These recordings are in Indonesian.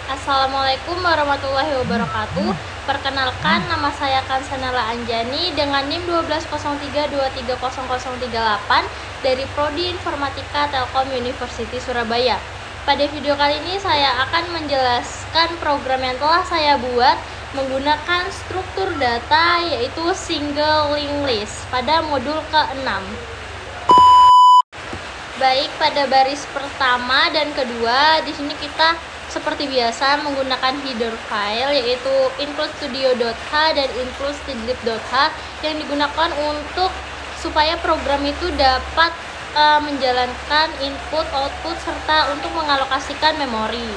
Assalamualaikum warahmatullahi wabarakatuh. Perkenalkan, nama saya Kansanala Anjani dengan NIM 1203230038 dari Prodi Informatika Telkom University Surabaya. Pada video kali ini saya akan menjelaskan program yang telah saya buat menggunakan struktur data, yaitu single linked list pada modul ke-6. Baik, pada baris pertama dan kedua di sini kita seperti biasa menggunakan header file, yaitu includestudio.h dan includestudlib.h yang digunakan untuk supaya program itu dapat menjalankan input, output, serta untuk mengalokasikan memori.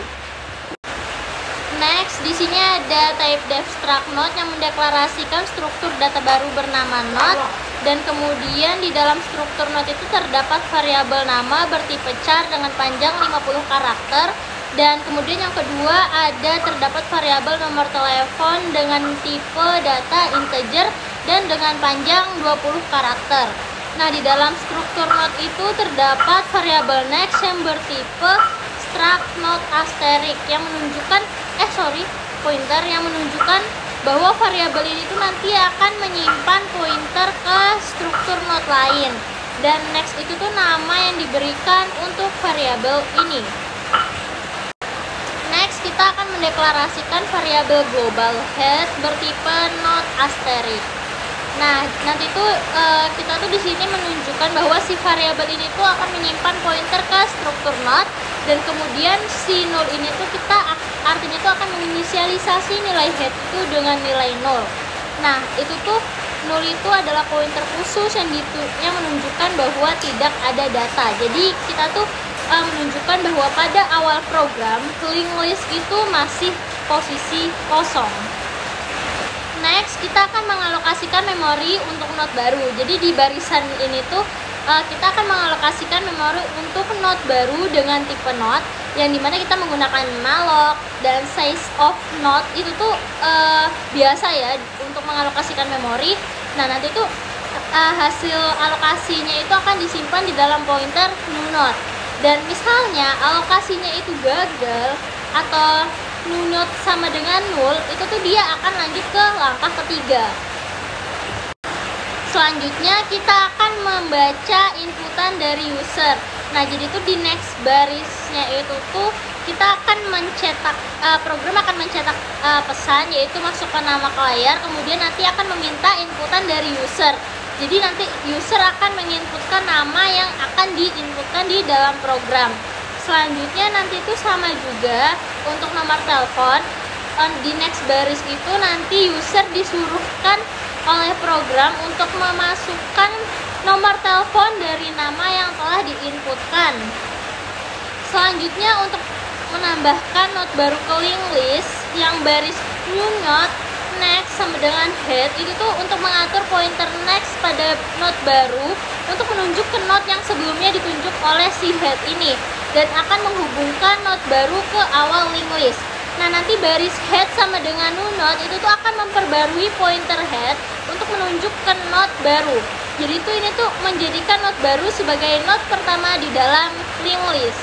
Next, di sini ada type def struct node yang mendeklarasikan struktur data baru bernama node, dan kemudian di dalam struktur node itu terdapat variabel nama bertipe char dengan panjang 50 karakter, dan kemudian yang kedua terdapat variabel nomor telepon dengan tipe data integer dan dengan panjang 20 karakter. Nah, di dalam struktur node itu terdapat variabel next yang bertipe struct node asterisk yang menunjukkan pointer yang menunjukkan bahwa variabel ini tuh nanti akan menyimpan pointer ke struktur node lain, dan next itu tuh nama yang diberikan untuk variabel ini. Next, kita akan mendeklarasikan variabel global head bertipe node asterisk. Nah, nanti tuh kita tuh di sini menunjukkan bahwa si variabel ini tuh akan menyimpan pointer ke struktur node, dan kemudian si null ini tuh artinya tuh akan menginisialisasi nilai head itu dengan nilai 0. Nah, itu tuh null itu adalah pointer khusus yang menunjukkan bahwa tidak ada data. Jadi kita tuh menunjukkan bahwa pada awal program linked list itu masih posisi kosong. Next, kita akan mengalokasikan memori untuk node baru. Jadi di barisan ini tuh kita akan mengalokasikan memori untuk node baru dengan tipe node, yang dimana kita menggunakan malloc, dan size of node itu tuh biasa ya untuk mengalokasikan memori. Nah, nanti tuh hasil alokasinya itu akan disimpan di dalam pointer new node. Dan misalnya alokasinya itu gagal atau new node sama dengan 0, itu tuh dia akan lanjut ke langkah ketiga. Selanjutnya kita akan membaca inputan dari user. Nah, jadi tuh di next barisnya itu tuh kita akan mencetak, program akan mencetak pesan, yaitu masukkan nama ke layar, kemudian nanti akan meminta inputan dari user. Jadi nanti user akan menginputkan nama yang akan diinputkan di dalam program. Selanjutnya nanti itu sama juga untuk nomor telepon. Di next baris itu nanti user disuruhkan oleh program untuk memasukkan nomor telepon dari nama yang telah diinputkan. Selanjutnya untuk menambahkan node baru ke linked list yang baris new node, next sama dengan head itu tuh untuk mengatur pointer next pada node baru untuk menunjuk ke node yang sebelumnya ditunjuk oleh si head ini, dan akan menghubungkan node baru ke awal linked list. Nah, nanti baris head sama dengan new node itu tuh akan memperbarui pointer head untuk menunjuk ke node baru. Jadi tuh ini tuh menjadikan node baru sebagai node pertama di dalam linked list.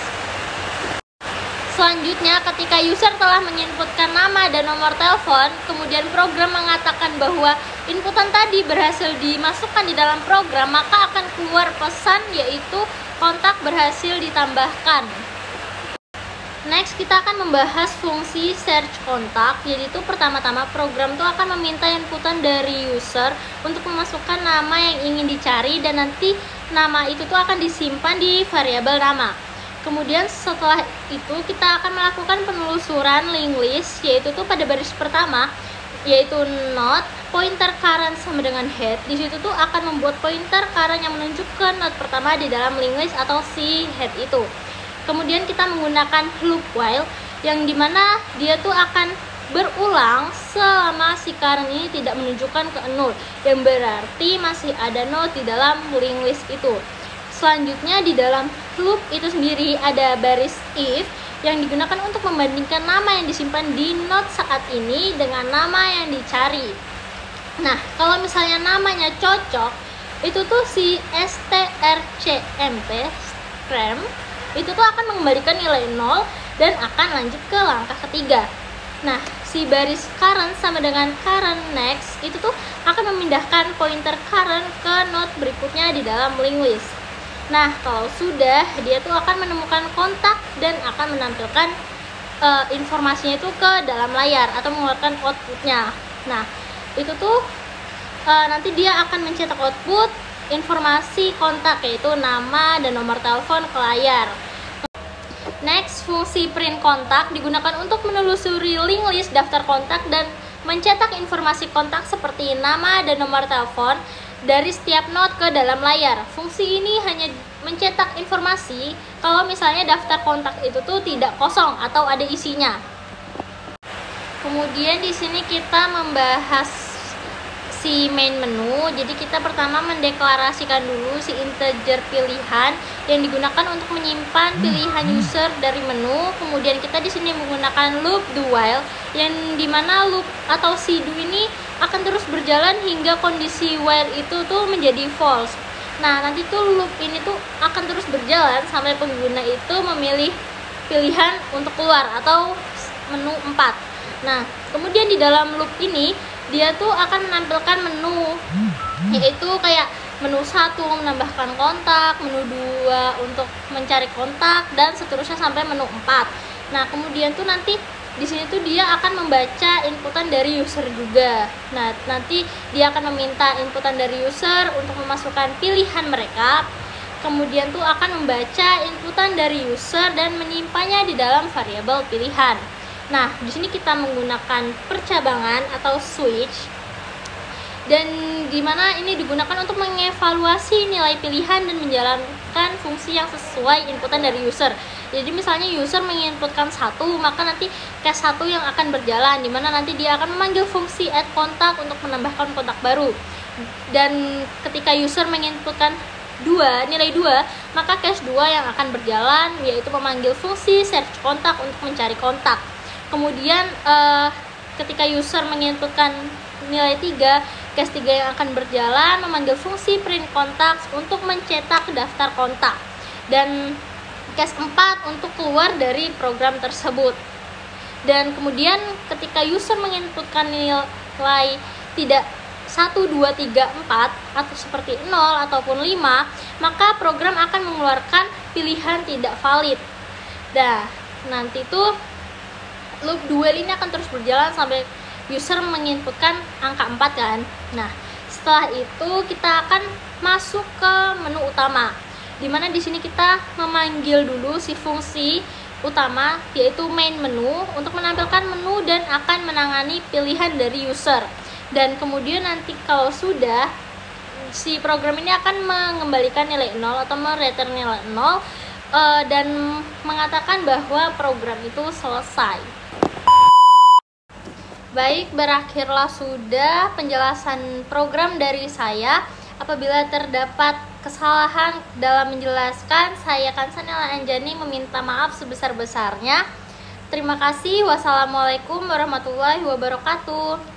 Selanjutnya, ketika user telah menginputkan nama dan nomor telepon, kemudian program mengatakan bahwa inputan tadi berhasil dimasukkan di dalam program, maka akan keluar pesan yaitu kontak berhasil ditambahkan. Next, kita akan membahas fungsi search kontak. Jadi itu pertama-tama program itu akan meminta inputan dari user untuk memasukkan nama yang ingin dicari, dan nanti nama itu tuh akan disimpan di variabel nama. Kemudian setelah itu kita akan melakukan penelusuran linked list, yaitu tuh pada baris pertama, yaitu node pointer current sama dengan head. Di situ tuh akan membuat pointer current yang menunjukkan node pertama di dalam linked list atau si head itu. Kemudian kita menggunakan loop while yang dimana dia tuh akan berulang selama si current ini tidak menunjukkan ke 0, yang berarti masih ada node di dalam linked list itu. Selanjutnya di dalam loop itu sendiri ada baris if yang digunakan untuk membandingkan nama yang disimpan di node saat ini dengan nama yang dicari. Nah, kalau misalnya namanya cocok, itu tuh si strcmp stream itu tuh akan mengembalikan nilai 0, dan akan lanjut ke langkah ketiga. Nah, si baris current sama dengan current next itu tuh akan memindahkan pointer current ke node berikutnya di dalam linked list. Nah, kalau sudah, dia tuh akan menemukan kontak dan akan menampilkan informasinya itu ke dalam layar atau mengeluarkan outputnya. Nah, itu tuh nanti dia akan mencetak output informasi kontak, yaitu nama dan nomor telepon ke layar. Next, fungsi print kontak digunakan untuk menelusuri linked list daftar kontak dan mencetak informasi kontak seperti nama dan nomor telepon dari setiap node ke dalam layar. Fungsi ini hanya mencetak informasi kalau misalnya daftar kontak itu tuh tidak kosong atau ada isinya. Kemudian di sini kita membahas si main menu. Jadi kita pertama mendeklarasikan dulu si integer pilihan yang digunakan untuk menyimpan pilihan user dari menu. Kemudian kita di sini menggunakan loop do while yang dimana loop atau si do ini akan terus berjalan hingga kondisi while itu tuh menjadi false. Nah, nanti tuh loop ini tuh akan terus berjalan sampai pengguna itu memilih pilihan untuk keluar atau menu 4. Nah, kemudian di dalam loop ini dia tuh akan menampilkan menu, yaitu kayak menu 1 menambahkan kontak, menu 2 untuk mencari kontak, dan seterusnya sampai menu 4. Nah, kemudian tuh nanti di sini tuh dia akan membaca inputan dari user juga. Nah, nanti dia akan meminta inputan dari user untuk memasukkan pilihan mereka. Kemudian tuh akan membaca inputan dari user dan menyimpannya di dalam variabel pilihan. Nah, di sini kita menggunakan percabangan atau switch, dan dimana ini digunakan untuk mengevaluasi nilai pilihan dan menjalankan fungsi yang sesuai inputan dari user. Jadi misalnya user menginputkan 1, maka nanti case 1 yang akan berjalan, dimana nanti dia akan memanggil fungsi add kontak untuk menambahkan kontak baru. Dan ketika user menginputkan 2, nilai 2, maka case 2 yang akan berjalan, yaitu memanggil fungsi search kontak untuk mencari kontak. Kemudian ketika user menginputkan nilai 3, case 3 yang akan berjalan memanggil fungsi print kontak untuk mencetak daftar kontak. Dan case 4 untuk keluar dari program tersebut. Dan kemudian ketika user menginputkan nilai tidak 1, 2, 3, 4 atau seperti 0 ataupun 5, maka program akan mengeluarkan pilihan tidak valid. Nah, nanti tuh loop dual ini akan terus berjalan sampai user menginputkan angka 4 kan. Nah, setelah itu kita akan masuk ke menu utama, dimana di sini kita memanggil dulu si fungsi utama, yaitu main menu, untuk menampilkan menu dan akan menangani pilihan dari user. Dan kemudian nanti kalau sudah, si program ini akan mengembalikan nilai 0 atau mereturn nilai 0 dan mengatakan bahwa program itu selesai. Baik, berakhirlah sudah penjelasan program dari saya. Apabila terdapat kesalahan dalam menjelaskan, saya Kansanela Anjani meminta maaf sebesar-besarnya. Terima kasih. Wassalamualaikum warahmatullahi wabarakatuh.